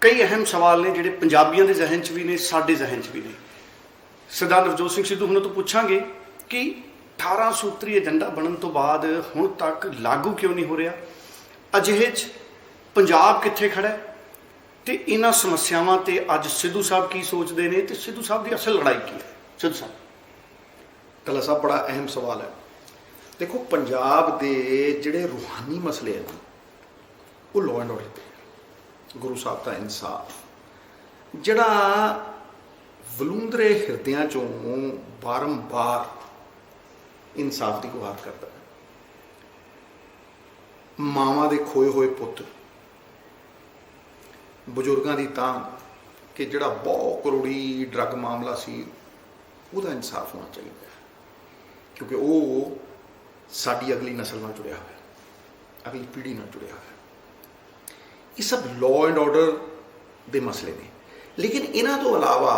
कई अहम सवाल ने जिहड़े पंजाबियों के जहन च भी ने, साडे जहन च भी ने। सरदार नवजोत सिंह सिद्धू हुणां तो पुछांगे कि 18 सूत्री एजेंडा बनने तो बाद हुण तक लागू क्यों नहीं हो रहा, अजिहे च पंजाब कित्थे खड़ा है, तो इन्हां समस्यावां ते अज सिद्धू साहब की सोचते हैं, तो सिद्धू साहब की असल लड़ाई की है। सिद्धू साहब टल्ला साहब बड़ा अहम सवाल है। देखो पंजाब के जिहड़े रूहानी मसले हैं वो लॉ एंड ऑर्डर पे, गुरु साहब का इंसाफ, जिहड़ा वलूंदरे हिरदियां चों बारंबार इंसाफ की गुहार करता है। मावां दे खोए हुए पुत, बजुर्गों की तांग कि जिहड़ा बहुत करोड़ी ड्रग मामला सी उसका इंसाफ होना चाहिए, क्योंकि वो साडी अगली नस्ल नाल जुड़िया हुआ, अगली पीढ़ी नाल जुड़िया हुआ। ये सब लॉ एंड ऑर्डर के मसले ने, लेकिन इन्हां तो अलावा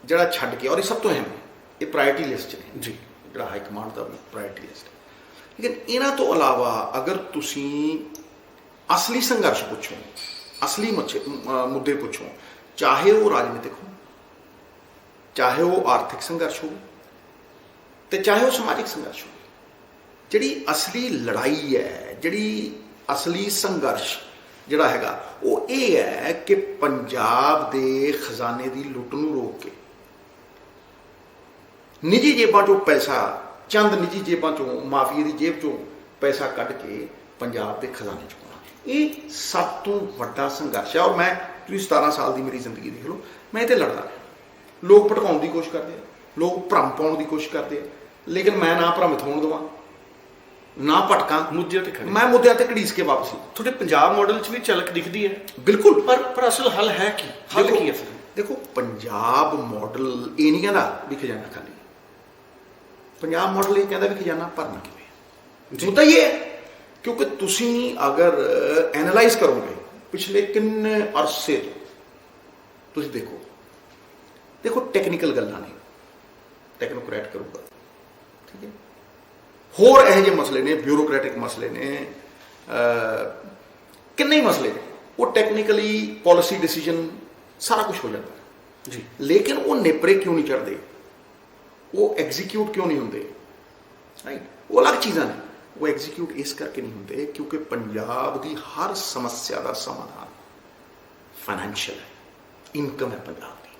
जिहड़ा छड्ड के, और ये सब तो अहम है, ये प्रायोरिटी लिस्ट ने जी, जिहड़ा हाई कमांड का भी प्रायोरिटी लिस्ट है। लेकिन इन्हां तो अलावा अगर तुसीं असली संघर्ष पुछो, असली मुद्दे पुछो, चाहे वो राजनीतिक हो, चाहे वो आर्थिक संघर्ष हो, तो चाहे वो समाजिक संघर्ष हो, जिहड़ी असली लड़ाई है, जिहड़ी असली संघर्ष जिहड़ा हैगा वो ये है कि पंजाब के खजाने की लुੱਟ नूं रोक के निजी जेबां चों पैसा, चंद निजी जेबां चों, माफिया की जेब चों पैसा कढ़ के पंजाब के खजाने च पाउणा, ये सब तो वड्डा संघर्ष है। और मैं 17 साल की मेरी जिंदगी देख लो, मैं इहते लड़दा रहा। लोग भटकाउण की कोशिश करते हैं, लोग भरम पाउण की कोशिश करते हैं, लेकिन मैं ना भ्रमित होण देवां, ना भटका, मुद्दे ते खड़े, मैं मुद्दे ते घड़ीस के वापस। थोड़े पंजाब मॉडल च भी झलक दिखती है, बिल्कुल। पर असल हल है की, हल की है फिर? देखो पंजाब मॉडल ये नहीं कहता भी खजाना खाली, पंजाब मॉडल ये कहता भी खजाना भरना किवें। मुद्दा ये है क्योंकि तुसी अगर एनालाइज करोगे पिछले किन्ने अरसे तो तुसी देखो टैक्नीकल गल्लां ने, टैक्नोक्रैट करूँगा, ठीक है, होर यह जे मसले ने, ब्यूरोक्रैटिक मसले ने, किन्ने ही मसले ने, वो टैक्नीकली पॉलिसी डिसीजन सारा कुछ हो जाता है जी, लेकिन वो नेपरे क्यों नहीं चढ़ते, वो एग्जीक्यूट क्यों नहीं होंगे, राइट? वो अलग चीज़ां ने, वो एग्जीक्यूट इस करके नहीं होंगे क्योंकि पंजाब की हर समस्या का समाधान फाइनैंशियल है, इनकम है पंजाब की,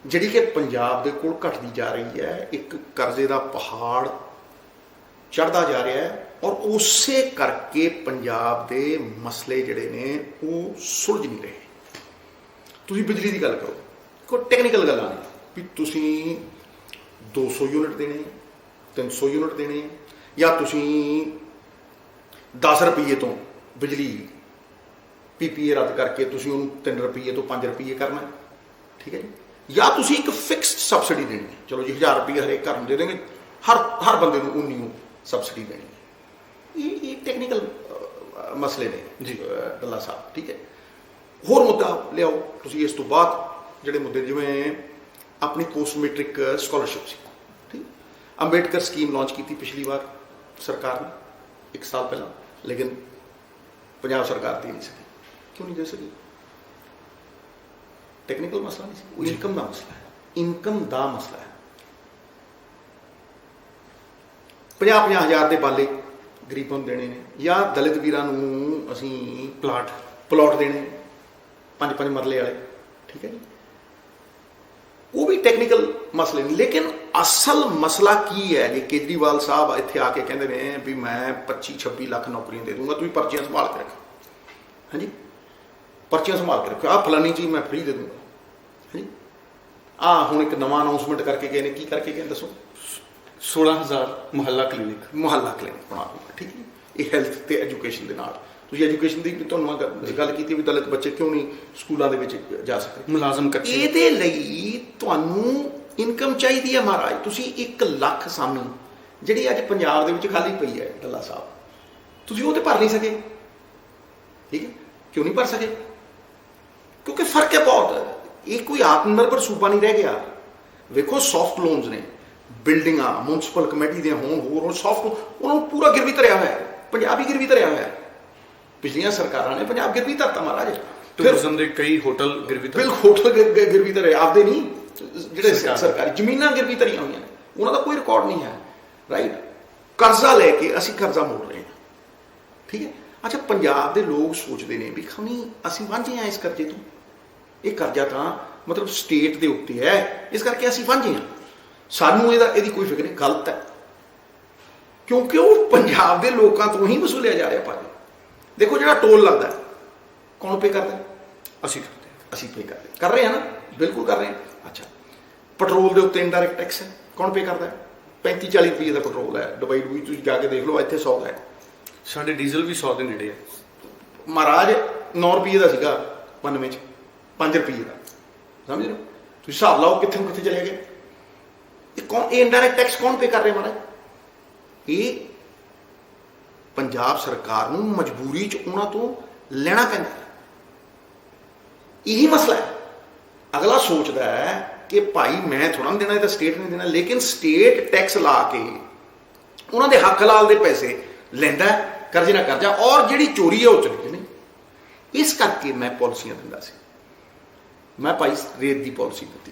जिहड़ी कि पंजाब के कोल घटती जा रही है, एक करजे का पहाड़ चढ़ता जा रहा है, और उस करके पंजाब के मसले जिहड़े ने वो सुलझ नहीं रहे। तुसीं बिजली की गल करो, कोई टैक्नीकल गल्लां ने भी तुसीं 200 यूनिट देने, 300 यूनिट देने, या तुसीं 10 रुपये तो बिजली PPA रद्द करके तुसीं उन्होंने 3 रुपये तो 5 रुपये करना, ठीक है जी, या तुसीं एक फिक्सड सबसिडी देनी है, चलो जी 1000 रुपये हरेक घर में दे देंगे, हर बंदे को उन्नी सबसिडी देनी है। ये टेक्निकल मसले ने जी टल्ला साहब, ठीक है। होर मुद्दा लियाओ तुसीं इस तो बाद जिहड़े मुद्दे, जिवें अपनी पोस्ट मैट्रिक स्कॉलरशिप सी, ठीक, अंबेडकर स्कीम लॉन्च की पिछली बार सरकार ने 1 साल पहला, लेकिन पंजाब सरकार दे नहीं सकी। क्यों नहीं दे सकी? टेक्निकल मसला नहीं सी, वो इनकम का मसला है, इनकम का मसला है। 50-50 हज़ार के बाले गरीबां नूं देने ने, या दलित वीरां नूं असीं प्लॉट देने 5-5 मरले वाले, ठीक है जी, वो भी टैक्नीकल मसले नहीं। लेकिन असल मसला की है जी, केजरीवाल साहब इत्थे आके कहते हैं भी मैं 25-26 लाख नौकरियां दे दूंगा, तुम पर्चियां संभाल के रखो, हाँ जी, पर्चियां संभाल के रखो, आ फलानी चीज़ मैं फ्री दे दूंगा, हाँ जी। हुण एक नवा अनाउंसमेंट करके गए ने, की करके गए दसो? 16,000 मुहल्ला क्लिनिक बना दूंगा, ठीक है। ये हैल्थ ते एजुकेशन के नाल, तुसीं एजुकेशन की तुहानूं गल कीती भी दलित बच्चे क्यों नहीं स्कूलों के जा सकते, मुलाजम कच्चे, इहदे लई तुहानूं इनकम चाहिए है महाराज। तुसीं 1 लाख सामी जिहड़ी अज पंजाब दे विच खाली पई है टल्ला साहब, तुसीं वो तो भर नहीं सके, ठीक है। क्यों नहीं भर सके? क्योंकि फर्क है बहुत, ये कोई आत्मनिर्भर सूबा नहीं रह गया। वेखो सॉफ्ट लोन्स ने, बिल्डिंगां म्यूनसिपल कमेटी ਦੀਆਂ होर सॉफ्ट उन्होंने पूरा गिरवी धरिया हुआ है, पंजाब ही गिरवी धरिया हुआ है। पिछलियां सरकारां ने पंजाब गिरवी धरता महाराज, ਟੂਰਿਜ਼ਮ ਦੇ ਕਈ ਹੋਟਲ ਗਿਰਵੀ ਧਰੇ। ਬਿਲਕੁਲ ਹੋਟਲ ਗਿਰਵੀ ਧਰੇ, ਆਪਦੇ ਨਹੀਂ, ਜਿਹੜੇ ਸਰਕਾਰੀ ਜ਼ਮੀਨਾਂ ਗਿਰਵੀ ਧਰੀਆਂ ਹੋਈਆਂ ਨੇ, ਉਹਨਾਂ ਦਾ ਕੋਈ ਰਿਕਾਰਡ ਨਹੀਂ ਹੈ, ਰਾਈਟ। ਕਰਜ਼ਾ ਲੈ ਕੇ ਅਸੀਂ ਕਰਜ਼ਾ ਮੋੜ ਰਹੇ ਹਾਂ, ਠੀਕ ਹੈ। ਅੱਛਾ, ਪੰਜਾਬ ਦੇ ਲੋਕ ਸੋਚਦੇ ਨੇ ਵੀ ਖਮੀ ਅਸੀਂ ਵਾਂਝੇ ਹਾਂ ਇਸ ਕਰਜ਼ੇ ਤੋਂ, ਇਹ ਕਰਜ਼ਾ ਤਾਂ ਮਤਲਬ ਸਟੇਟ ਦੇ ਉੱਤੇ ਹੈ, ਇਸ ਕਰਕੇ ਅਸੀਂ ਵਾਂਝੇ ਹਾਂ, ਸਾਨੂੰ ਇਹਦੀ ਕੋਈ ਫਿਕਰ ਨਹੀਂ। ਗਲਤ ਹੈ, ਕਿਉਂਕਿ ਉਹ ਪੰਜਾਬ ਦੇ ਲੋਕਾਂ ਤੋਂ ਹੀ ਵਸੂਲਿਆ ਜਾ ਰਿਹਾ ਭਾਜੀ। ਦੇਖੋ, ਜਿਹੜਾ ਟੋਲ ਲੱਗਦਾ ਕੌਣ ਪੇ ਕਰਦਾ? ਅਸੀਂ ਕਰਦੇ ਹਾਂ, ਅਸੀਂ ਪੇ ਕਰ ਰਹੇ ਹਾਂ ਨਾ, ਬਿਲਕੁਲ ਕਰ ਰਹੇ ਹਾਂ। ਅੱਛਾ, ਪੈਟਰੋਲ ਦੇ ਉੱਤੇ ਇਨਡਾਇਰੈਕਟ ਟੈਕਸ ਹੈ, ਕੌਣ ਪੇ ਕਰਦਾ? 35-40 ਰੁਪਏ ਦਾ ਪੈਟਰੋਲ ਹੈ, ਦੁਬਈ ਤੁਸੀਂ ਜਾ ਕੇ ਦੇਖ ਲਓ, ਇੱਥੇ 100 ਹੈ। ਸਾਡੇ ਡੀਜ਼ਲ ਵੀ 100 ਦੇ ਨੇੜੇ ਹੈ ਮਹਾਰਾਜ। 9 ਰੁਪਏ ਦਾ ਸੀਗਾ 92 ਚ, 5 ਰੁਪਏ ਦਾ, ਸਮਝ ਰਹੇ ਹੋ? ਤੁਸੀਂ ਹਿਸਾਬ ਲਾਓ ਕਿੱਥੇ ਕਿੱਥੇ ਚਲੇ ਗਏ। ਇਹ ਇਨਡਾਇਰੈਕਟ ਟੈਕਸ ਕੌਣ ਪੇ ਕਰ ਰਿਹਾ ਮਹਾਰਾਜ? ਇਹ ਪੰਜਾਬ ਸਰਕਾਰ ਨੂੰ ਮਜਬੂਰੀ ਚ ਉਹਨਾਂ ਤੋਂ ਲੈਣਾ ਪੈਂਦਾ ਹੈ। ਇਹੀ ਮਸਲਾ ਹੈ। ਅਗਲਾ ਸੋਚਦਾ ਹੈ ਕਿ ਭਾਈ ਮੈਂ ਥੋੜਾ ਦੇਣਾ, ਇਹ ਤਾਂ ਸਟੇਟ ਨੇ ਦੇਣਾ, ਲੇਕਿਨ ਸਟੇਟ ਟੈਕਸ ਲਾ ਕੇ ਉਹਨਾਂ ਦੇ ਹੱਕ ਹਲਾਲ ਦੇ ਪੈਸੇ ਲੈਂਦਾ, ਕਰਜ਼ੇ ਨਾਲ ਕਰਜ਼ਾ, ਔਰ ਜਿਹੜੀ ਚੋਰੀ ਹੈ ਉਹ ਚਲੀ ਨਹੀਂ। ਇਸ ਕਰਕੇ ਮੈਂ ਪਾਲਿਸੀਆਂ ਦਿੰਦਾ ਸੀ। ਮੈਂ ਭਾਈ ਰੇਤ ਦੀ ਪਾਲਿਸੀ ਦਿੱਤੀ,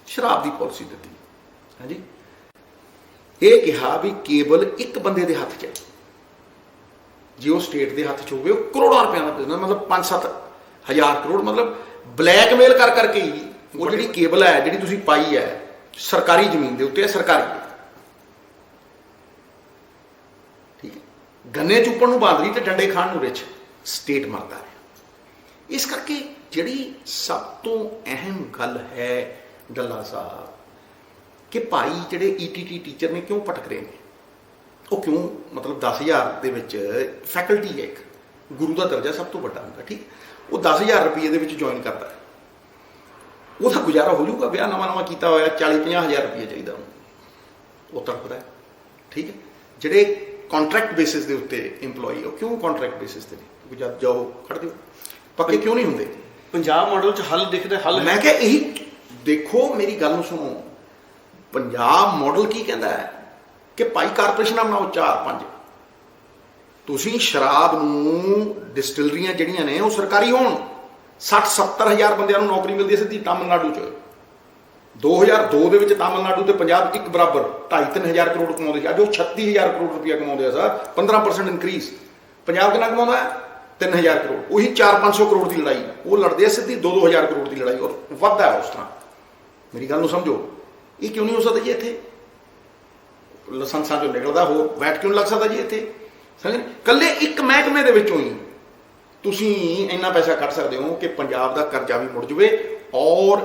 ਸ਼ਰਾਬ ਦੀ ਪਾਲਿਸੀ ਦਿੱਤੀ, ਹਾਂਜੀ। ਇਹ ਕਿਹਾ ਵੀ ਕੇਵਲ ਇੱਕ ਬੰਦੇ ਦੇ ਹੱਥ 'ਚ ਹੈ, ਜੇ ਉਹ ਸਟੇਟ ਦੇ ਹੱਥ 'ਚ ਹੋਵੇ ਉਹ ਕਰੋੜਾਂ ਰੁਪਏ ਦਾ ਬਿਜ਼ਨਸ, ਮਤਲਬ 5-7 ਹਜ਼ਾਰ ਕਰੋੜ, ਮਤਲਬ ਬਲੈਕਮੇਲ ਕਰ ਕਰਕੇ ਹੀ ਉਹ ਜਿਹੜੀ ਕੇਬਲ ਹੈ, ਜਿਹੜੀ ਤੁਸੀਂ ਪਾਈ ਹੈ ਸਰਕਾਰੀ ਜ਼ਮੀਨ ਦੇ ਉੱਤੇ ਹੈ, ਸਰਕਾਰੀ ਹੈ, ਠੀਕ ਹੈ। ਗੰਨੇ ਚੁੱਪਣ ਨੂੰ ਬਾਂਦਰੀ ਤੇ ਡੰਡੇ ਖਾਣ ਨੂੰ ਰਿਛ, ਸਟੇਟ ਮਰਦਾ ਹੈ। ਇਸ ਕਰਕੇ ਜਿਹੜੀ ਸਭ ਤੋਂ ਅਹਿਮ ਗੱਲ ਹੈ ਡੱਲਾ ਸਾਹਿਬ, ਕਿ ਭਾਈ ਜਿਹੜੇ ETT ਟੀਚਰ ਨੇ ਕਿਉਂ ਭਟਕ ਰਹੇ ਨੇ, ਉਹ ਕਿਉਂ ਮਤਲਬ 10,000 ਦੇ ਵਿੱਚ ਫੈਕਲਟੀ ਹੈ, ਇੱਕ ਗੁਰੂ ਦਾ ਦਰਜਾ ਸਭ ਤੋਂ ਵੱਡਾ ਹੁੰਦਾ, ਠੀਕ। ਉਹ 10,000 ਰੁਪਏ ਦੇ ਵਿੱਚ ਜੁਆਇਨ ਕਰਦਾ, ਉਹਦਾ ਗੁਜ਼ਾਰਾ ਹੋ ਜਾਊਗਾ। ਵਿਆਹ ਨਵਾਂ ਕੀਤਾ ਹੋਇਆ, 40-50 ਹਜ਼ਾਰ ਰੁਪਏ ਚਾਹੀਦਾ ਉਹਨੂੰ, ਉਹ ਤੜਫਦਾ ਹੈ, ਠੀਕ ਹੈ। ਜਿਹੜੇ ਕੰਟਰੈਕਟ ਬੇਸਿਸ ਦੇ ਉੱਤੇ EMPLOYE, ਉਹ ਕਿਉਂ ਕੰਟਰੈਕਟ ਬੇਸਿਸ ਤੇ ਨੇ? ਕਿਉਂਕਿ ਜਦ ਜਾਓ ਖੜ ਦਿਓ, ਪੱਕੇ ਕਿਉਂ ਨਹੀਂ ਹੁੰਦੇ? ਪੰਜਾਬ ਮਾਡਲ 'ਚ ਹੱਲ ਦਿਖਦਾ, ਹੱਲ ਮੈਂ ਕਿਹਾ ਇਹੀ ਦੇਖੋ, ਮੇਰੀ ਗੱਲ ਨੂੰ ਸੁਣੋ। ਪੰਜਾਬ ਮਾਡਲ ਕੀ ਕਹਿੰਦਾ ਹੈ ਕਿ ਭਾਈ ਕਾਰਪੋਰੇਸ਼ਨਾਂ ਬਣਾਓ 4-5, ਤੁਸੀਂ ਸ਼ਰਾਬ ਨੂੰ, ਡਿਸਟਿਲਰੀਆਂ ਜਿਹੜੀਆਂ ਨੇ ਉਹ ਸਰਕਾਰੀ ਹੋਣ, 60-70 ਹਜ਼ਾਰ ਬੰਦਿਆਂ ਨੂੰ ਨੌਕਰੀ ਮਿਲਦੀ ਹੈ ਸਿੱਧੀ ਤਾਮਿਲਨਾਡੂ 'ਚ। 2002 ਦੇ ਵਿੱਚ ਤਾਮਿਲਨਾਡੂ ਤੇ ਪੰਜਾਬ ਇੱਕ ਬਰਾਬਰ 2.5-3 ਹਜ਼ਾਰ ਕਰੋੜ ਕਮਾਉਂਦੇ ਸੀ, ਅੱਜ ਉਹ 36,000 ਕਰੋੜ ਰੁਪਇਆ ਕਮਾਉਂਦੇ ਆ ਸਰ, 15% ਇਨਕਰੀਜ਼। ਪੰਜਾਬ ਕਿੰਨਾ ਕਮਾਉਂਦਾ ਹੈ? 3,000 ਕਰੋੜ। ਉਹੀ 400-500 ਕਰੋੜ ਦੀ ਲੜਾਈ ਉਹ ਲੜਦੇ ਆ, ਸਿੱਧੀ 2-2 ਹਜ਼ਾਰ ਕਰੋੜ ਦੀ ਲੜਾਈ, ਔਰ ਵੱਧਦਾ ਹੈ ਉਸ ਤਰ੍ਹਾਂ। ਮੇਰੀ ਗੱਲ ਨੂੰ ਸਮਝੋ, ਇਹ ਕਿਉਂ ਨਹੀਂ ਹੋ ਸਕਦਾ ਜੀ ਇੱਥੇ? ਲਾਇਸੈਂਸਾਂ ਚੋਂ ਨਿਕਲਦਾ, ਹੋਰ ਵੈਟ ਕਿਉਂ ਲੱਗ ਸਕਦਾ ਜੀ ਇੱਥੇ? ਸਮਝ, ਕੱਲੇ ਇੱਕ ਮਹਿਕਮੇ ਦੇ ਵਿੱਚੋਂ ਹੀ ਤੁਸੀਂ ਇੰਨਾ ਪੈਸਾ ਕੱਢ ਸਕਦੇ ਹੋ ਕਿ ਪੰਜਾਬ ਦਾ ਕਰਜ਼ਾ ਵੀ ਮੁੜ ਜਾਵੇ, ਔਰ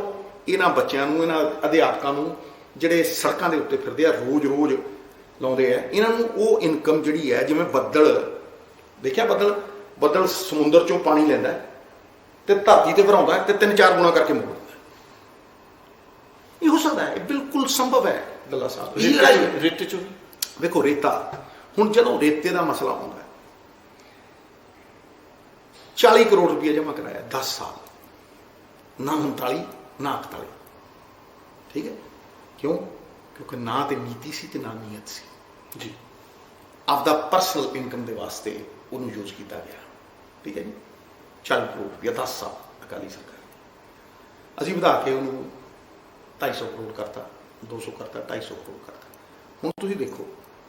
ਇਹਨਾਂ ਬੱਚਿਆਂ ਨੂੰ, ਇਹਨਾਂ ਅਧਿਆਪਕਾਂ ਨੂੰ ਜਿਹੜੇ ਸੜਕਾਂ ਦੇ ਉੱਤੇ ਫਿਰਦੇ ਆ, ਰੋਜ਼ ਲਾਉਂਦੇ ਆ, ਇਹਨਾਂ ਨੂੰ ਉਹ ਇਨਕਮ ਜਿਹੜੀ ਹੈ, ਜਿਵੇਂ ਬੱਦਲ ਦੇਖਿਆ, ਬੱਦਲ ਸਮੁੰਦਰ ਚੋਂ ਪਾਣੀ ਲੈਂਦਾ ਤੇ ਧਰਤੀ ਤੇ ਭਰਾਉਂਦਾ ਤੇ 3-4 ਗੁਣਾ ਕਰਕੇ ਮੋੜਦਾ। ਇਹ ਹੋ ਸਕਦਾ ਹੈ, ਇਹ ਬਿਲਕੁਲ ਸੰਭਵ ਹੈ ਗੱਲਾਂ ਸਾਹਿਬ। ਇਹ ਲੜਾਈ ਰੇਤੇ 'ਚੋਂ ਵੇਖੋ, ਰੇਤਾ, ਹੁਣ ਜਦੋਂ ਰੇਤੇ ਦਾ ਮਸਲਾ ਆਉਂਦਾ, 40 ਕਰੋੜ ਰੁਪਇਆ ਜਮ੍ਹਾਂ ਕਰਾਇਆ 10 ਸਾਲ, ਨਾ 39 ਨਾ 41, ਠੀਕ ਹੈ। ਕਿਉਂ? ਕਿਉਂਕਿ ਨਾ ਤੇ ਨੀਤੀ ਸੀ ਤੇ ਨਾ ਨੀਅਤ ਸੀ ਜੀ। ਆਪਦਾ ਪਰਸਨਲ ਇਨਕਮ ਦੇ ਵਾਸਤੇ ਉਹਨੂੰ ਯੂਜ਼ ਕੀਤਾ ਗਿਆ, ਠੀਕ ਹੈ ਜੀ। 40 ਕਰੋੜ ਰੁਪਇਆ 10 ਸਾਲ ਅਕਾਲੀ ਸਰਕਾਰ। ਅਸੀਂ ਵਧਾ ਕੇ ਉਹਨੂੰ 250 ਕਰੋੜ ਕਰਤਾ, 200 ਕਰਤਾ, 250 ਕਰੋੜ ਕਰਤਾ। ਹੁਣ ਤੁਸੀਂ ਦੇਖੋ,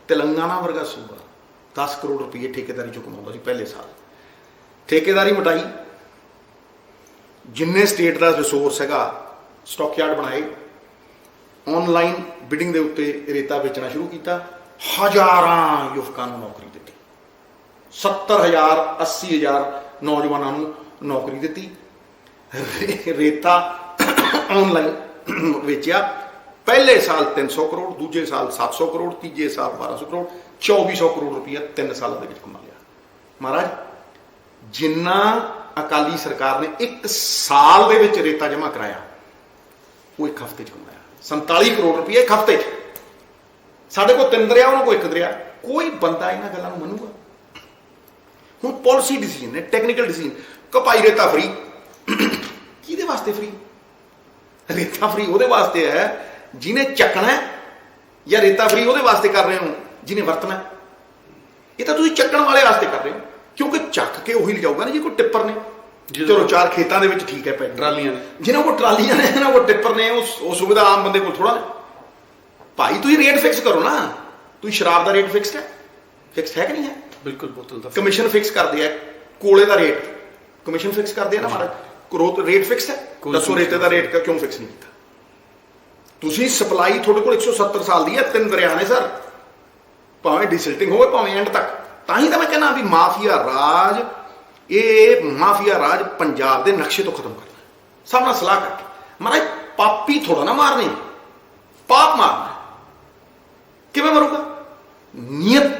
ਤੇਲੰਗਾਨਾ ਵਰਗਾ ਸੂਬਾ 10 ਕਰੋੜ ਰੁਪਏ ਠੇਕੇਦਾਰੀ ਚੋਂ ਕਮਾਉਂਦਾ ਸੀ ਪਹਿਲੇ ਸਾਲ। ਠੇਕੇਦਾਰੀ ਮਟਾਈ, ਜਿੰਨੇ ਸਟੇਟ ਦਾ ਰਿਸੋਰਸ ਹੈਗਾ ਸਟਾਕ ਯਾਰਡ ਬਣਾਏ, ਆਨਲਾਈਨ ਬਿਡਿੰਗ ਦੇ ਉੱਤੇ ਰੇਤਾ ਵੇਚਣਾ ਸ਼ੁਰੂ ਕੀਤਾ, ਹਜ਼ਾਰਾਂ ਯੁਵਕਾਂ ਨੂੰ ਨੌਕਰੀ ਦਿੱਤੀ, 70,000 80,000 ਨੌਜਵਾਨਾਂ ਨੂੰ ਨੌਕਰੀ ਦਿੱਤੀ। ਰੇਤਾ ਆਨਲਾਈਨ ਵੇਚਿਆ, ਪਹਿਲੇ ਸਾਲ 300 ਕਰੋੜ, ਦੂਜੇ ਸਾਲ 700 ਕਰੋੜ, ਤੀਜੇ ਸਾਲ 1200 ਕਰੋੜ, 2400 ਕਰੋੜ ਰੁਪਇਆ 3 ਸਾਲਾਂ ਦੇ ਵਿੱਚ ਕਮਾ ਲਿਆ। ਮਹਾਰਾਜ, ਜਿੰਨਾ ਅਕਾਲੀ ਸਰਕਾਰ ਨੇ 1 ਸਾਲ ਦੇ ਵਿੱਚ ਰੇਤਾ ਜਮ੍ਹਾਂ ਕਰਾਇਆ, ਉਹ 1 ਹਫ਼ਤੇ 'ਚ ਕਮਾਇਆ 47 ਕਰੋੜ ਰੁਪਏ 1 ਹਫ਼ਤੇ 'ਚ। ਸਾਡੇ ਕੋਲ 3 ਦਰਿਆ, ਉਹਨਾਂ ਕੋਲ 1 ਦਰਿਆ। ਕੋਈ ਬੰਦਾ ਇਹਨਾਂ ਗੱਲਾਂ ਨੂੰ ਮੰਨੂਗਾ? ਹੁਣ ਪਾਲਿਸੀ ਡਿਸੀਜਨ ਨੇ, ਟੈਕਨੀਕਲ ਡਿਸੀਜਨ, ਕਿ ਭਾਈ ਰੇਤਾ ਫਰੀ। ਕਿਹਦੇ ਵਾਸਤੇ ਫਰੀ? ਰੇਤਾ ਫਰੀ ਉਹਦੇ ਵਾਸਤੇ ਹੈ ਜਿਹਨੇ ਚੱਕਣਾ, ਜਾਂ ਰੇਤਾ ਫਰੀ ਉਹਦੇ ਵਾਸਤੇ ਕਰ ਰਹੇ ਹੋ ਜਿਹਨੇ ਵਰਤਣਾ? ਇਹ ਤਾਂ ਤੁਸੀਂ ਚੱਕਣ ਵਾਲੇ ਵਾਸਤੇ ਕਰ ਰਹੇ ਹੋ, ਕਿਉਂਕਿ ਚੱਕ ਕੇ ਉਹੀ ਲਿਜਾਊਗਾ ਨਾ ਜੀ ਕੋਈ ਟਿੱਪਰ ਨੇ। ਚਲੋ 4 ਖੇਤਾਂ ਦੇ ਵਿੱਚ ਠੀਕ ਹੈ ਪੈ ਟਰਾਲੀਆਂ ਨੇ, ਜਿਹਨਾਂ ਕੋਲ ਟਰਾਲੀਆਂ ਨੇ, ਜਿਹਨਾਂ ਕੋਲ ਟਿੱਪਰ ਨੇ, ਉਹ ਸੁਵਿਧਾ ਆਮ ਬੰਦੇ ਕੋਲ ਥੋੜਾ। ਭਾਈ ਤੁਸੀਂ ਰੇਟ ਫਿਕਸ ਕਰੋ ਨਾ। ਤੁਸੀਂ ਸ਼ਰਾਬ ਦਾ ਰੇਟ ਫਿਕਸਡ ਹੈ ਕਿ ਨਹੀਂ ਹੈ? ਬਿਲਕੁਲ ਬੋਤਲ ਦਾ ਕਮਿਸ਼ਨ ਫਿਕਸ ਕਰਦੇ ਆ। ਕੋਲੇ ਦਾ ਰੇਟ ਕਮਿਸ਼ਨ ਫਿਕਸ ਕਰਦੇ ਆ ਨਾ ਮਹਾਰਾਜ, ਰੇਟ ਫਿਕਸ ਹੈ। ਦੱਸੋ ਰੇਤੇ ਦਾ ਰੇਟ ਕਿਉਂ ਫਿਕਸ ਨਹੀਂ ਕੀਤਾ? ਤੁਸੀਂ ਸਪਲਾਈ ਤੁਹਾਡੇ ਕੋਲ 170 ਸਾਲ ਦੀ ਹੈ, 3 ਦਰਿਆ ਨੇ ਸਰ, ਭਾਵੇਂ ਡਿਸਲਟਿੰਗ ਹੋਵੇ ਭਾਵੇਂ ਐਂਡ ਤੱਕ। ਤਾਂ ਹੀ ਤਾਂ ਮੈਂ ਕਹਿੰਦਾ ਵੀ ਮਾਫੀਆ ਰਾਜ, ਇਹ ਮਾਫੀਆ ਰਾਜ ਪੰਜਾਬ ਦੇ ਨਕਸ਼ੇ ਤੋਂ ਖਤਮ ਕਰਨਾ, ਸਭ ਨਾਲ ਸਲਾਹ ਕਰਕੇ। ਮਹਾਰਾਜ ਪਾਪੀ ਥੋੜਾ ਨਾ ਮਾਰਨੇ, ਪਾਪ ਮਾਰਨਾ। ਕਿਵੇਂ ਮਰੂਗਾ? ਨੀਅਤ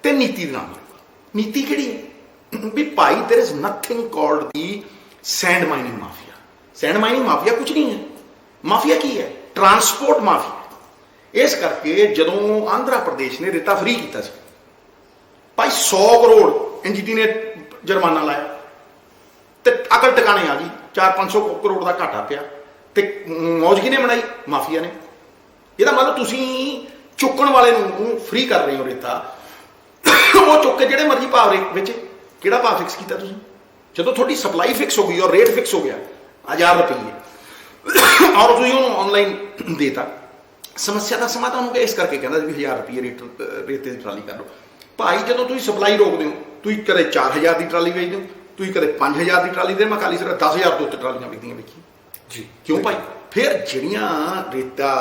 ਤੇ ਨੀਤੀ ਦੇ ਨਾਲ ਮਰੂਗਾ। ਨੀਤੀ ਕਿਹੜੀ ਹੈ? ਵੀ ਭਾਈ ਦੇयर is nothing called the send mining mafia. Send mining mafia ਕੁਝ ਨਹੀਂ ਹੈ। ਮਾਫੀਆ ਕੀ ਹੈ? Transport mafia. ਇਸ ਕਰਕੇ ਜਦੋਂ ਆਂਧਰਾ ਪ੍ਰਦੇਸ਼ ਨੇ ਰੇਤਾ ਫ੍ਰੀ ਕੀਤਾ ਸੀ, ਭਾਈ 100 ਕਰੋੜ ਐਨਜੀਟੀ ਨੇ ਜੁਰਮਾਨਾ ਲਾਇਆ ਤੇ ਅਕਲ ਟਿਕਾਣੇ ਆ ਗਈ। 400-500 ਕਰੋੜ ਦਾ ਘਾਟਾ ਪਿਆ ਤੇ ਮੌਜ ਕਿਹਨੇ ਬਣਾਈ? ਮਾਫੀਆ ਨੇ। ਇਹਦਾ ਮਤਲਬ ਤੁਸੀਂ ਚੁੱਕਣ ਵਾਲੇ ਨੂੰ ਫ੍ਰੀ ਕਰ ਰਹੇ ਹੋ ਰੇਤਾ, ਉਹ ਚੁੱਕ ਕੇ ਜਿਹੜੇ ਮਰਜ਼ੀ ਭਾਅ ਵਿੱਚ। ਕਿਹੜਾ ਭਾਅ ਫਿਕਸ ਕੀਤਾ ਤੁਸੀਂ? ਜਦੋਂ ਤੁਹਾਡੀ ਸਪਲਾਈ ਫਿਕਸ ਹੋ ਗਈ ਔਰ ਰੇਟ ਫਿਕਸ ਹੋ ਗਿਆ 1000 ਰੁਪਏ, ਔਰ ਤੁਸੀਂ ਉਹਨੂੰ ਆਨਲਾਈਨ ਦੇਤਾ। ਸਮੱਸਿਆ ਦਾ ਸਮਾਧਾਨ ਹੋ ਗਿਆ। ਇਸ ਕਰਕੇ ਕਹਿੰਦਾ ਵੀ 1000 ਰੁਪਏ ਰੇਤੇ ਦੀ ਟਰਾਲੀ ਕਰ ਲਓ। ਭਾਈ ਜਦੋਂ ਤੁਸੀਂ ਸਪਲਾਈ ਰੋਕਦੇ ਹੋ, ਤੁਸੀਂ ਕਦੇ 4000 ਦੀ ਟਰਾਲੀ ਵੇਚਦੇ ਹੋ, ਤੁਸੀਂ ਕਦੇ 5000 ਦੀ ਟਰਾਲੀ ਦੇ। ਮੈਂ ਕਾਲੀ ਸਿਰ 10000 ਤੋਂ ਉੱਤੇ ਟਰਾਲੀਆਂ ਵਿਕਦੀਆਂ ਵੇਖੀ ਜੀ। ਕਿਉਂ ਭਾਈ? ਫਿਰ ਜਿਹੜੀਆਂ ਰੇਤਾ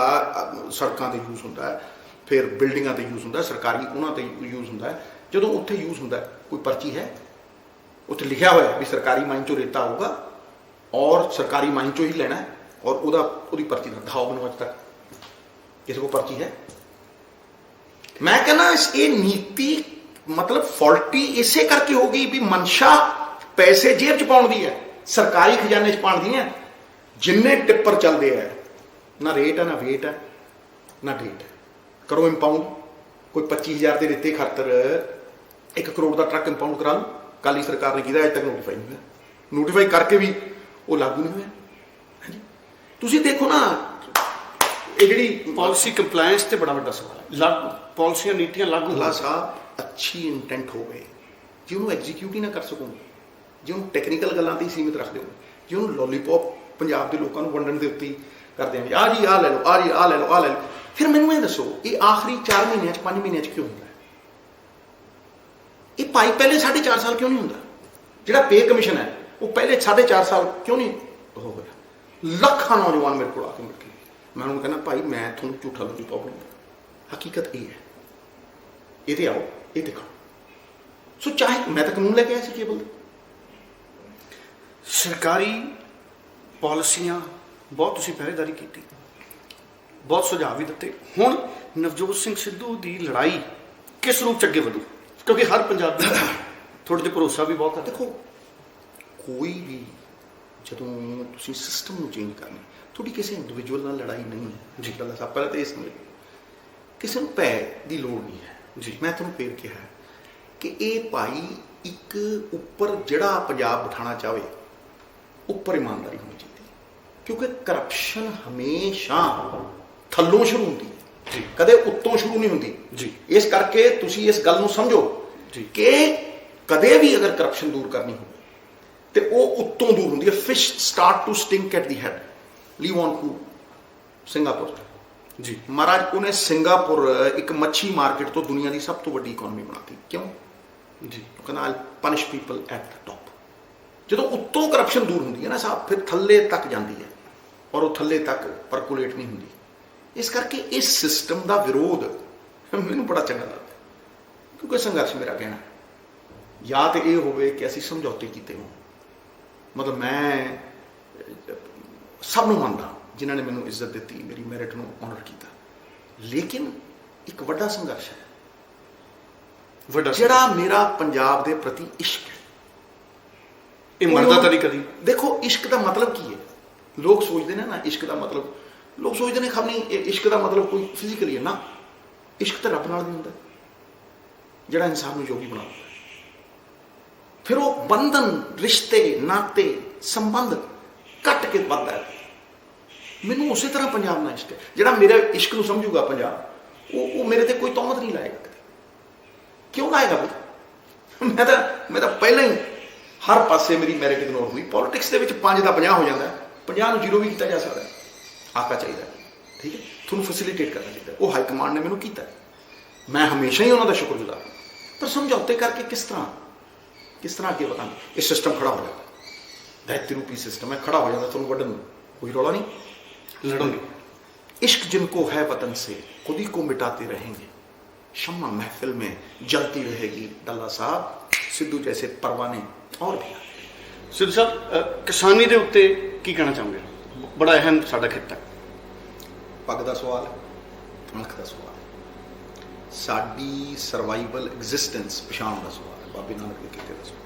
ਸੜਕਾਂ ਤੇ ਯੂਜ਼ ਹੁੰਦਾ ਹੈ, ਫਿਰ ਬਿਲਡਿੰਗਾਂ ਤੇ ਯੂਜ਼ ਹੁੰਦਾ, ਸਰਕਾਰੀ ਉਹਨਾਂ ਤੇ ਯੂਜ਼ ਹੁੰਦਾ ਹੈ। ਜਦੋਂ ਉੱਥੇ ਯੂਜ਼ ਹੁੰਦਾ, ਕੋਈ ਪਰਚੀ ਹੈ? ਉੱਥੇ ਲਿਖਿਆ ਹੋਇਆ ਵੀ ਸਰਕਾਰੀ ਮਾਈਨ ਚੋਂ ਰੇਤਾ ਆਊਗਾ ਔਰ ਸਰਕਾਰੀ ਮਾਈਨ ਚੋਂ ਹੀ ਲੈਣਾ ਹੈ, ਔਰ ਉਹਦੀ ਪਰਚੀ ਦਾ ਦਿਖਾਓ ਮੈਨੂੰ ਅੱਜ ਤੱਕ ਕਿਸੇ ਕੋਲ ਪਰਚੀ ਹੈ? ਮੈਂ ਕਹਿੰਦਾ ਇਹ ਨੀਤੀ ਮਤਲਬ ਫਾਲਟੀ ਇਸੇ ਕਰਕੇ ਹੋ ਗਈ ਵੀ ਮਨਸ਼ਾ ਪੈਸੇ ਜੇਬ ਚ ਪਾਉਣ ਦੀ ਹੈ, ਸਰਕਾਰੀ ਖਜ਼ਾਨੇ ਚ ਪਾਉਣ ਦੀ ਹੈ। ਜਿੰਨੇ ਟਿੱਪਰ ਚੱਲਦੇ ਆ, ਨਾ ਰੇਟ ਹੈ, ਨਾ ਵੇਟ ਹੈ, ਨਾ ਡੇਟ ਹੈ। ਕਰੋ ਇੰਪਾਊਂਡ। ਕੋਈ 25000 ਦੇ ਰੇਤੇ ਖਾਤਰ 1 ਕਰੋੜ ਦਾ ਟਰੱਕ ਇੰਪਾਊਂਡ ਕਰਾ ਲਓ। ਕਾਲੀ ਸਰਕਾਰ ਨੇ ਕੀਤਾ, ਅਜੇ ਤੱਕ ਨੋਟੀਫਾਈ ਨਹੀਂ ਹੋਇਆ। ਨੋਟੀਫਾਈ ਕਰਕੇ ਵੀ ਉਹ ਲਾਗੂ ਨਹੀਂ ਹੋਇਆ। ਹਾਂਜੀ, ਤੁਸੀਂ ਦੇਖੋ ਨਾ, ਇਹ ਜਿਹੜੀ ਪਾਲਿਸੀ ਕੰਪਲਾਇੰਸ ਤੇ ਬੜਾ ਵੱਡਾ ਸਵਾਲ ਹੈ। ਲਾਗੂ ਪਾਲਿਸੀਆਂ ਨੀਤੀਆਂ ਲਾਗੂ ਅੱਲਾ ਸਾਹਿਬ ਅੱਛੀ ਇੰਟੈਂਟ ਹੋਵੇ, ਜੇ ਉਹਨੂੰ ਐਗਜ਼ੀਕਿਊਟ ਹੀ ਨਾ ਕਰ ਸਕੋਗੇ, ਜੇ ਉਹਨੂੰ ਟੈਕਨੀਕਲ ਗੱਲਾਂ ਤੇ ਹੀ ਸੀਮਿਤ ਰੱਖਦੇ ਹੋ, ਜੇ ਉਹਨੂੰ ਲੋਲੀਪੌਪ ਪੰਜਾਬ ਦੇ ਲੋਕਾਂ ਨੂੰ ਵੰਡਣ ਦੇ ਉੱਤੇ ਹੀ ਕਰਦੇ ਆ, ਆਹ ਜੀ ਆਹ ਲੈ ਲਓ, ਆਹ ਜੀ ਆਹ ਲੈ ਲਓ, ਆਹ ਲੈ ਲਓ। ਫਿਰ ਮੈਨੂੰ ਇਹ ਦੱਸੋ, ਇਹ ਆਖਰੀ 4 ਮਹੀਨਿਆਂ 'ਚ 5 ਮਹੀਨਿਆਂ 'ਚ ਕਿਉਂ ਹੁੰਦਾ? ਇਹ ਭਾਈ ਪਹਿਲੇ 4.5 ਸਾਲ ਕਿਉਂ ਨਹੀਂ ਹੁੰਦਾ? ਜਿਹੜਾ ਪੇ ਕਮਿਸ਼ਨ ਹੈ ਉਹ ਪਹਿਲੇ 4.5 ਸਾਲ ਕਿਉਂ ਨਹੀਂ ਉਹ ਹੋਇਆ? ਲੱਖਾਂ ਨੌਜਵਾਨ ਮੇਰੇ ਕੋਲ ਆ ਕੇ ਮਿਲ ਕੇ, ਮੈਂ ਉਹਨੂੰ ਕਹਿੰਦਾ ਭਾਈ ਮੈਂ ਤੁਹਾਨੂੰ ਝੂਠਾ ਲੋਲੀਪੌਪ ਨਹੀਂ, ਹਕੀਕਤ ਇਹ ਹੈ, ਇਹਦੇ ਆਓ, ਇਹ ਦਿਖਾਓ। ਸੋ ਚਾਹੇ ਮੈਂ ਤਾਂ ਕਾਨੂੰਨ ਲੈ ਕੇ ਆਇਆ ਸੀ ਕੇਬਲ ਦੇ। ਸਰਕਾਰੀ ਪਾਲਿਸੀਆਂ ਬਹੁਤ ਤੁਸੀਂ ਪਹਿਰੇਦਾਰੀ ਕੀਤੀ, ਬਹੁਤ ਸੁਝਾਅ ਵੀ ਦਿੱਤੇ। ਹੁਣ ਨਵਜੋਤ ਸਿੰਘ ਸਿੱਧੂ ਦੀ ਲੜਾਈ ਕਿਸ ਰੂਪ ਚ ਅੱਗੇ ਵਧੂ? ਕਿਉਂਕਿ ਹਰ ਪੰਜਾਬੀ ਤੁਹਾਡੇ ਤੇ ਭਰੋਸਾ ਵੀ ਬਹੁਤ ਹੈ। ਦੇਖੋ, ਕੋਈ ਵੀ ਜਦੋਂ ਤੁਸੀਂ ਸਿਸਟਮ ਨੂੰ ਚੇਂਜ ਕਰਨਾ, ਤੁਹਾਡੀ ਕਿਸੇ ਇੰਡੀਵਿਜੂਅਲ ਨਾਲ ਲੜਾਈ ਨਹੀਂ ਹੈ ਜੀ। ਗੱਲ ਸਭ ਪਹਿਲਾਂ ਤਾਂ ਇਹ ਸਮਝ, ਕਿਸੇ ਨੂੰ ਭੈ ਦੀ ਲੋੜ ਨਹੀਂ ਹੈ ਜੀ। ਮੈਂ ਤੁਹਾਨੂੰ ਫੇਰ ਕਿਹਾ ਕਿ ਇਹ ਭਾਈ ਇੱਕ ਉੱਪਰ ਜਿਹੜਾ ਪੰਜਾਬ ਬਿਠਾਉਣਾ ਚਾਹਵੇ, ਉੱਪਰ ਇਮਾਨਦਾਰੀ ਹੋਣੀ ਚਾਹੀਦੀ, ਕਿਉਂਕਿ ਕਰਪਸ਼ਨ ਹਮੇਸ਼ਾ ਥੱਲੋਂ ਸ਼ੁਰੂ ਹੁੰਦੀ ਹੈ ਜੀ, ਕਦੇ ਉੱਤੋਂ ਸ਼ੁਰੂ ਨਹੀਂ ਹੁੰਦੀ ਜੀ। ਇਸ ਕਰਕੇ ਤੁਸੀਂ ਇਸ ਗੱਲ ਨੂੰ ਸਮਝੋ ਜੀ ਕਿ ਕਦੇ ਵੀ ਅਗਰ ਕਰਪਸ਼ਨ ਦੂਰ ਕਰਨੀ ਹੋਵੇ ਤੇ ਉਹ ਉੱਤੋਂ ਦੂਰ ਹੁੰਦੀ ਹੈ। Fish start to stink at the head. Lee ਵੌਨ ਟੂ ਸਿੰਗਾਪੁਰ ਜੀ, ਮਹਾਰਾਜ ਉਹਨੇ ਸਿੰਗਾਪੁਰ ਇੱਕ ਮੱਛੀ ਮਾਰਕੀਟ ਤੋਂ ਦੁਨੀਆ ਦੀ ਸਭ ਤੋਂ ਵੱਡੀ ਇਕਨੋਮੀ ਬਣਾਤੀ। ਕਿਉਂ ਜੀ? ਉਹ ਕਹਿੰਦਾ I punish people at the top. ਜਦੋਂ ਉੱਤੋਂ ਕਰਪਸ਼ਨ ਦੂਰ ਹੁੰਦੀ ਹੈ ਨਾ ਸਾਹਿਬ, ਫਿਰ ਥੱਲੇ ਤੱਕ ਜਾਂਦੀ ਹੈ, ਔਰ ਉਹ ਥੱਲੇ ਤੱਕ ਪਰਕੂਲੇਟ ਨਹੀਂ ਹੁੰਦੀ। ਇਸ ਕਰਕੇ ਇਸ ਸਿਸਟਮ ਦਾ ਵਿਰੋਧ ਮੈਨੂੰ ਬੜਾ ਚੰਗਾ ਲੱਗਦਾ, ਕਿਉਂਕਿ ਸੰਘਰਸ਼ ਮੇਰਾ ਕਹਿਣਾ ਜਾਂ ਤਾਂ ਇਹ ਹੋਵੇ ਕਿ ਅਸੀਂ ਸਮਝੌਤੇ ਕੀਤੇ ਹੋਣ। ਮਤਲਬ ਮੈਂ ਸਭ ਨੂੰ ਮੰਨਦਾ ਜਿਨ੍ਹਾਂ ਨੇ ਮੈਨੂੰ ਇੱਜ਼ਤ ਦਿੱਤੀ, ਮੇਰੀ ਮੈਰਿਟ ਨੂੰ ਆਨਰ ਕੀਤਾ, ਲੇਕਿਨ ਇੱਕ ਵੱਡਾ ਸੰਘਰਸ਼ ਹੈ, ਵੱਡਾ ਜਿਹੜਾ ਮੇਰਾ ਪੰਜਾਬ ਦੇ ਪ੍ਰਤੀ ਇਸ਼ਕ ਹੈ। ਇਹ ਮਰਦਾ ਤਾਂ ਨਹੀਂ ਕਦੀ। ਦੇਖੋ, ਇਸ਼ਕ ਦਾ ਮਤਲਬ ਕੀ ਹੈ? ਲੋਕ ਸੋਚਦੇ ਨੇ ਨਾ ਇਸ਼ਕ ਦਾ ਮਤਲਬ, ਲੋਕ ਸੋਚਦੇ ਨੇ ਖਬਰ ਨਹੀਂ ਇਸ਼ਕ ਦਾ ਮਤਲਬ ਕੋਈ ਫਿਜ਼ੀਕਲੀ ਹੈ ਨਾ। ਇਸ਼ਕ ਤਾਂ ਰੱਬ ਨਾਲ ਵੀ ਹੁੰਦਾ, ਜਿਹੜਾ ਇਨਸਾਨ ਨੂੰ ਯੋਗੀ ਬਣਾਉਂਦਾ। ਫਿਰ ਉਹ ਬੰਧਨ, ਰਿਸ਼ਤੇ, ਨਾਤੇ, ਸੰਬੰਧ ਕੱਟ ਕੇ ਵੱਧਦਾ ਹੈ। ਮੈਨੂੰ ਉਸੇ ਤਰ੍ਹਾਂ ਪੰਜਾਬ ਨਾਲ ਇਸ਼ਕ ਹੈ। ਜਿਹੜਾ ਮੇਰੇ ਇਸ਼ਕ ਨੂੰ ਸਮਝੂਗਾ ਪੰਜਾਬ, ਉਹ ਮੇਰੇ ਤੇ ਕੋਈ ਤੌਹਮਤ ਨਹੀਂ ਲਾਏਗਾ ਕਦੇ। ਕਿਉਂ ਲਾਏਗਾ? ਮੈਂ ਤਾਂ ਪਹਿਲਾਂ ਹੀ ਹਰ ਪਾਸੇ ਮੇਰੀ ਮੈਰਿਟ ਇਗਨੋਰ ਹੋਈ। ਪੋਲਿਟਿਕਸ ਦੇ ਵਿੱਚ 5 ਦਾ 50 ਹੋ ਜਾਂਦਾ, 50 ਨੂੰ 0 ਵੀ ਕੀਤਾ ਜਾ ਸਕਦਾ। ਆਕਾ ਚਾਹੀਦਾ, ਠੀਕ ਹੈ, ਤੁਹਾਨੂੰ ਫੈਸਿਲਿਟੇਟ ਕਰਨਾ ਚਾਹੀਦਾ। ਉਹ ਹਾਈ ਕਮਾਂਡ ਨੇ ਮੈਨੂੰ ਕੀਤਾ, ਮੈਂ ਹਮੇਸ਼ਾ ਹੀ ਉਹਨਾਂ ਦਾ ਸ਼ੁਕਰਗੁਜ਼ਾਰ ਹਾਂ। ਪਰ ਸਮਝੌਤੇ ਕਰਕੇ ਕਿਸ ਤਰ੍ਹਾਂ ਅੱਗੇ ਵਧਾਂਗੇ? ਇਹ ਸਿਸਟਮ ਖੜਾ ਹੋ ਜਾਂਦਾ, ਦੈਤੀ ਰੂਪੀ ਸਿਸਟਮ ਹੈ, ਖੜਾ ਹੋ ਜਾਂਦਾ, ਤੁਹਾਨੂੰ ਵੱਢਣ ਨੂੰ ਕੋਈ ਰੌਲਾ ਨਹੀਂ, लड़ोगे। इश्क जिनको है वतन से खुद ही को मिटाते रहेंगे, शम्मा महफिल में जलती रहेगी, डल्ला साहब सिद्धू जैसे परवाने और भी। सिद्धू साहब, किसानी ਦੇ ਉੱਤੇ ਕੀ ਕਹਿਣਾ ਚਾਹੋਗੇ? ਬੜਾ ਅਹਿਮ ਸਾਡਾ ਖਿੱਤਾ ਹੈ। ਪੱਗ ਦਾ ਸਵਾਲ ਹੈ, ਅਣਖ ਦਾ ਸਵਾਲ ਹੈ, ਸਾਡੀ ਸਰਵਾਈਵਲ ਐਗਜ਼ਿਸਟੈਂਸ ਪਛਾਣ ਦਾ ਸਵਾਲ ਹੈ, ਬਾਬੇ ਨਾਨਕ ਦੇ ਕਿੱਤੇ ਦਾ ਸਵਾਲ।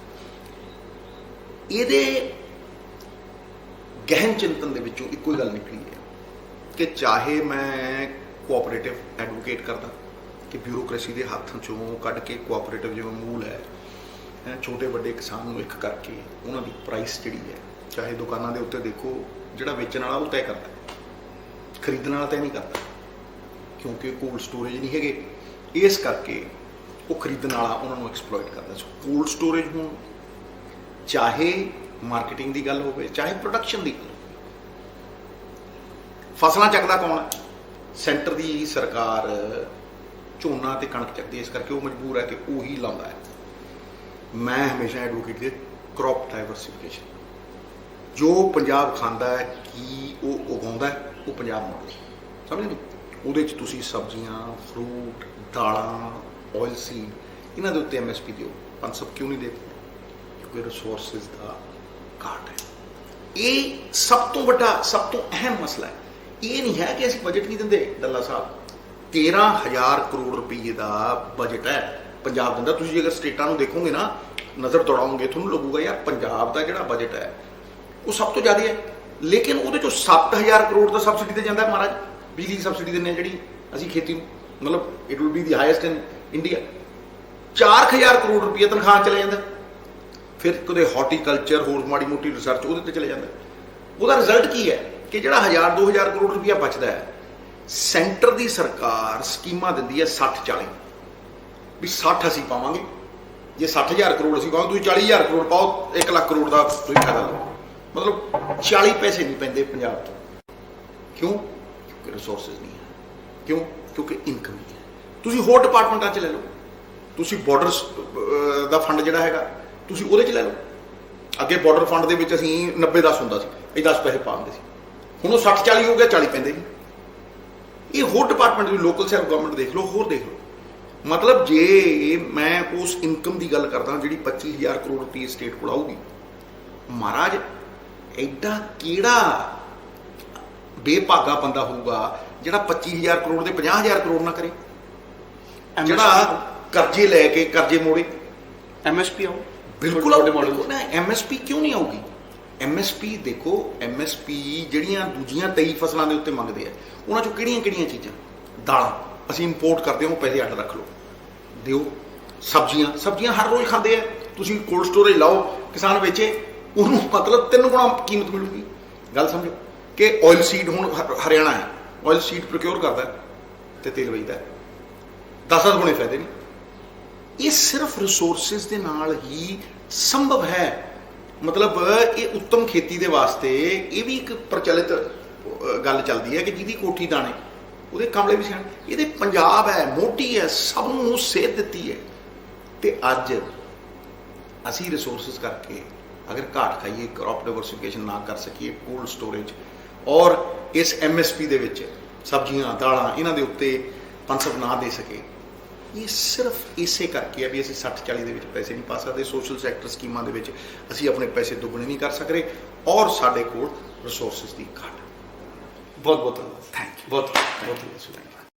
ਇਹਦੇ ਗਹਿਨ ਚਿੰਤਨ ਦੇ ਵਿੱਚੋਂ ਇੱਕੋ ਹੀ ਗੱਲ ਨਿਕਲੀ ਹੈ ਕਿ ਚਾਹੇ ਮੈਂ ਕੋਆਪਰੇਟਿਵ ਐਡਵੋਕੇਟ ਕਰਦਾ ਕਿ ਬਿਊਰੋਕ੍ਰੇਸੀ ਦੇ ਹੱਥ ਚੋਂ ਕੱਢ ਕੇ ਕੋਆਪਰੇਟਿਵ ਜਿਵੇਂ ਮੂਲ ਹੈ, ਛੋਟੇ ਵੱਡੇ ਕਿਸਾਨ ਨੂੰ ਇੱਕ ਕਰਕੇ ਉਹਨਾਂ ਦੀ ਪ੍ਰਾਈਸ ਜਿਹੜੀ ਹੈ, ਚਾਹੇ ਦੁਕਾਨਾਂ ਦੇ ਉੱਤੇ ਦੇਖੋ, ਜਿਹੜਾ ਵੇਚਣ ਵਾਲਾ ਉਹ ਤੈਅ ਕਰਦਾ, ਖਰੀਦਣ ਵਾਲਾ ਤੈਅ ਨਹੀਂ ਕਰਦਾ, ਕਿਉਂਕਿ ਕੋਲਡ ਸਟੋਰੇਜ ਨਹੀਂ ਹੈਗੇ, ਇਸ ਕਰਕੇ ਉਹ ਖਰੀਦਣ ਵਾਲਾ ਉਹਨਾਂ ਨੂੰ ਐਕਸਪਲੋਇਟ ਕਰਦਾ। ਸੋ ਕੋਲਡ ਸਟੋਰੇਜ ਹੋਣ, ਚਾਹੇ ਮਾਰਕੀਟਿੰਗ ਦੀ ਗੱਲ ਹੋਵੇ, ਚਾਹੇ ਪ੍ਰੋਡਕਸ਼ਨ ਦੀ ਗੱਲ ਹੋਵੇ, ਫਸਲਾਂ ਚੱਕਦਾ ਕੌਣ ਹੈ? ਸੈਂਟਰ ਦੀ ਸਰਕਾਰ ਝੋਨਾ ਤੇ ਕਣਕ ਚੱਕਦੀ, ਇਸ ਕਰਕੇ ਉਹ ਮਜਬੂਰ ਹੈ ਕਿ ਉਹੀ ਲਾਉਂਦਾ ਹੈ। ਮੈਂ ਹਮੇਸ਼ਾ ਐਡਵੋਕੇਟ ਦੇ ਕ੍ਰੌਪ ਡਾਈਵਰਸੀਫਿਕੇਸ਼ਨ, ਜੋ ਪੰਜਾਬ ਖਾਂਦਾ ਹੈ ਕੀ ਉਹ ਉਗਾਉਂਦਾ ਹੈ, ਉਹ ਪੰਜਾਬ ਨੂੰ ਸਮਝ ਨਹੀਂ। ਉਹਦੇ 'ਚ ਤੁਸੀਂ ਸਬਜ਼ੀਆਂ, ਫਰੂਟ, ਦਾਲਾਂ, ਆਇਲ ਸੀਡ, ਇਹਨਾਂ ਦੇ ਉੱਤੇ MSP ਦਿਓ। ਪੰਜ ਕਿਉਂ ਨਹੀਂ ਦੇते? ਕਿਉਂਕਿ ਰਿਸੋਰਸਿਸ ਦਾ ਘਾਟ ਹੈ। ਇਹ ਸਭ ਤੋਂ ਵੱਡਾ, ਸਭ ਤੋਂ ਅਹਿਮ ਮਸਲਾ ਹੈ। ਇਹ ਨਹੀਂ ਹੈ ਕਿ ਅਸੀਂ ਬਜਟ ਨਹੀਂ ਦਿੰਦੇ। ਡੱਲਾ ਸਾਹਿਬ, 13,000 ਕਰੋੜ ਰੁਪਏ ਦਾ ਬਜਟ ਹੈ ਪੰਜਾਬ ਦਿੰਦਾ। ਤੁਸੀਂ ਅਗਰ ਸਟੇਟਾਂ ਨੂੰ ਦੇਖੋਗੇ ਨਾ, ਨਜ਼ਰ ਦੌੜਾਓਗੇ, ਤੁਹਾਨੂੰ ਲੱਗੂਗਾ ਯਾਰ ਪੰਜਾਬ ਦਾ ਜਿਹੜਾ ਬਜਟ ਹੈ ਉਹ ਸਭ ਤੋਂ ਜ਼ਿਆਦਾ ਹੈ, ਲੇਕਿਨ ਉਹਦੇ ਚੋਂ 7,000 ਕਰੋੜ ਦਾ ਸਬਸਿਡੀ ਤੇ ਜਾਂਦਾ ਹੈ। ਮਹਾਰਾਜ, ਬਿਜਲੀ ਦੀ ਸਬਸਿਡੀ ਦਿੰਦੇ ਹਾਂ ਜਿਹੜੀ ਅਸੀਂ ਖੇਤੀ ਨੂੰ, ਮਤਲਬ it will be the highest in India. 4,000 crore ਰੁਪਏ ਤਨਖਾਹ ਚਲੇ ਜਾਂਦਾ, ਫਿਰ ਕਦੇ ਹਾਰਟੀਕਲਚਰ, ਹੋਰ ਮਾੜੀ ਮੋਟੀ ਰਿਸਰਚ ਉਹਦੇ ਤੇ ਚਲੇ ਜਾਂਦਾ। ਉਹਦਾ ਰਿਜ਼ਲਟ ਕੀ ਹੈ ਕਿ ਜਿਹੜਾ 1,000-2,000 ਕਰੋੜ ਰੁਪਇਆ ਬਚਦਾ ਹੈ, ਸੈਂਟਰ ਦੀ ਸਰਕਾਰ ਸਕੀਮਾਂ ਦਿੰਦੀ ਹੈ 60-40, ਵੀ 60 ਅਸੀਂ ਪਾਵਾਂਗੇ, ਜੇ 60,000 ਕਰੋੜ ਅਸੀਂ ਪਾਵਾਂਗੇ, ਤੁਸੀਂ 40,000 ਕਰੋੜ ਪਾਓ, 1 ਲੱਖ ਕਰੋੜ ਦਾ ਤੁਸੀਂ ਫਾਇਦਾ ਲਓ। ਮਤਲਬ 40 ਪੈਸੇ ਨਹੀਂ ਪੈਂਦੇ ਪੰਜਾਬ ਤੋਂ। ਕਿਉਂ? ਕਿਉਂਕਿ ਰਿਸੋਰਸਿਸ ਨਹੀਂ ਹੈ। ਕਿਉਂ? ਕਿਉਂਕਿ ਇਨਕਮ ਨਹੀਂ ਹੈ। ਤੁਸੀਂ ਹੋਰ ਡਿਪਾਰਟਮੈਂਟਾਂ 'ਚ ਲੈ ਲਓ, ਤੁਸੀਂ ਬਾਰਡਰ ਦਾ ਫੰਡ ਜਿਹੜਾ ਹੈਗਾ ਤੁਸੀਂ ਉਹਦੇ 'ਚ ਲੈ ਲਓ। ਅੱਗੇ ਬਾਰਡਰ ਫੰਡ ਦੇ ਵਿੱਚ ਅਸੀਂ 90-10 ਹੁੰਦਾ ਸੀ, ਇਹ 10 ਪੈਸੇ ਪਾਉਂਦੇ ਸੀ, ਹੁਣ ਉਹ 60-40 ਹੋ ਗਿਆ, 40 ਪੈਂਦੇ ਨਹੀਂ। ਇਹ ਹੋਰ ਡਿਪਾਰਟਮੈਂਟ ਵੀ, ਲੋਕਲ ਸੈਲਫ ਗਵਰਨਮੈਂਟ ਦੇਖ ਲਓ, ਹੋਰ ਦੇਖ ਲਓ। ਮਤਲਬ ਜੇ ਮੈਂ ਉਸ ਇਨਕਮ ਦੀ ਗੱਲ ਕਰਦਾ ਜਿਹੜੀ 25,000 ਕਰੋੜ ਰੁਪਏ ਸਟੇਟ ਕੋਲ ਆਊਗੀ, ਮਹਾਰਾਜ ਐਡਾ ਕਿਹੜਾ ਬੇਭਾਗਾ ਬੰਦਾ ਹੋਊਗਾ ਜਿਹੜਾ 25,000 ਕਰੋੜ ਦੇ 50,000 ਕਰੋੜ ਨਾ ਕਰੇ, ਜਿਹੜਾ ਕਰਜ਼ੇ ਲੈ ਕੇ ਕਰਜ਼ੇ ਮੋੜੇ। MSP ਆਓ, ਬਿਲਕੁਲ ਆਓ ਨਾ। MSP ਕਿਉਂ ਨਹੀਂ ਆਊਗੀ? MSP ਦੇਖੋ, MSP ਜਿਹੜੀਆਂ ਦੂਜੀਆਂ 23 ਫਸਲਾਂ ਦੇ ਉੱਤੇ ਮੰਗਦੇ ਆ, ਉਹਨਾਂ 'ਚੋਂ ਕਿਹੜੀਆਂ ਚੀਜ਼ਾਂ? ਦਾਲਾਂ ਅਸੀਂ ਇੰਪੋਰਟ ਕਰਦੇ ਹਾਂ, ਉਹ ਪੈਸੇ ਅੱਡ ਰੱਖ ਲਓ, ਦਿਓ। ਸਬਜ਼ੀਆਂ ਹਰ ਰੋਜ਼ ਖਾਂਦੇ ਆ, ਤੁਸੀਂ ਕੋਲਡ ਸਟੋਰੇਜ ਲਾਓ, ਕਿਸਾਨ ਵੇਚੇ, ਉਹਨੂੰ ਮਤਲਬ 3 ਗੁਣਾ ਕੀਮਤ ਮਿਲੂਗੀ। ਗੱਲ ਸਮਝੋ ਕਿ ਆਇਲ ਸੀਡ, ਹੁਣ ਹਰਿਆਣਾ ਹੈ, ਆਇਲ ਸੀਡ ਪ੍ਰੋਕਿਓਰ ਕਰਦਾ ਤੇ ਤੇਲ ਵੇਚਦਾ, 10 ਗੁਣੇ ਫਾਇਦੇ ਨਹੀਂ। ਇਹ ਸਿਰਫ ਰਿਸੋਰਸਿਸ ਦੇ ਨਾਲ ਹੀ ਸੰਭਵ ਹੈ। ਮਤਲਬ ਇਹ ਉੱਤਮ ਖੇਤੀ ਦੇ ਵਾਸਤੇ ਇਹ ਵੀ ਇੱਕ ਪ੍ਰਚਲਿਤ ਗੱਲ ਚੱਲਦੀ ਹੈ ਕਿ ਜਿਹਦੀ ਕੋਠੀ ਦਾਣੇ ਉਹਦੇ ਕਮਲੇ ਵੀ ਸਿਆਣੇ। ਇਹਦੇ ਪੰਜਾਬ ਹੈ, ਮੋਢੀ ਹੈ, ਸਭ ਨੂੰ ਸੇਧ ਦਿੱਤੀ ਹੈ। ਤੇ ਅੱਜ ਅਸੀਂ ਰਿਸੋਰਸਿਸ ਕਰਕੇ ਅਗਰ ਘਾਟ ਖਾਈਏ, ਕ੍ਰੌਪ ਡਾਈਵਰਸੀਫਿਕੇਸ਼ਨ ਨਾ ਕਰ ਸਕੀਏ, ਕੋਲਡ ਸਟੋਰੇਜ ਔਰ ਇਸ MSP ਦੇ ਵਿੱਚ ਸਬਜ਼ੀਆਂ, ਦਾਲਾਂ, ਇਹਨਾਂ ਦੇ ਉੱਤੇ ਪੰਸਬ ਨਾ ਦੇ ਸਕੇ, ਇਹ ਸਿਰਫ ਇਸੇ ਕਰਕੇ ਹੈ ਵੀ ਅਸੀਂ 60-40 ਦੇ ਵਿੱਚ ਪੈਸੇ ਨਹੀਂ ਪਾ ਸਕਦੇ। ਸੋਸ਼ਲ ਸੈਕਟਰ ਸਕੀਮਾਂ ਦੇ ਵਿੱਚ ਅਸੀਂ ਆਪਣੇ ਪੈਸੇ ਦੁੱਗਣੇ ਨਹੀਂ ਕਰ ਸਕਦੇ, ਔਰ ਸਾਡੇ ਕੋਲ ਰਿਸੋਰਸਿਸ ਦੀ ਘਾਟ। ਬਹੁਤ ਬਹੁਤ ਧੰਨਵਾਦ। Thank you. ਬਹੁਤ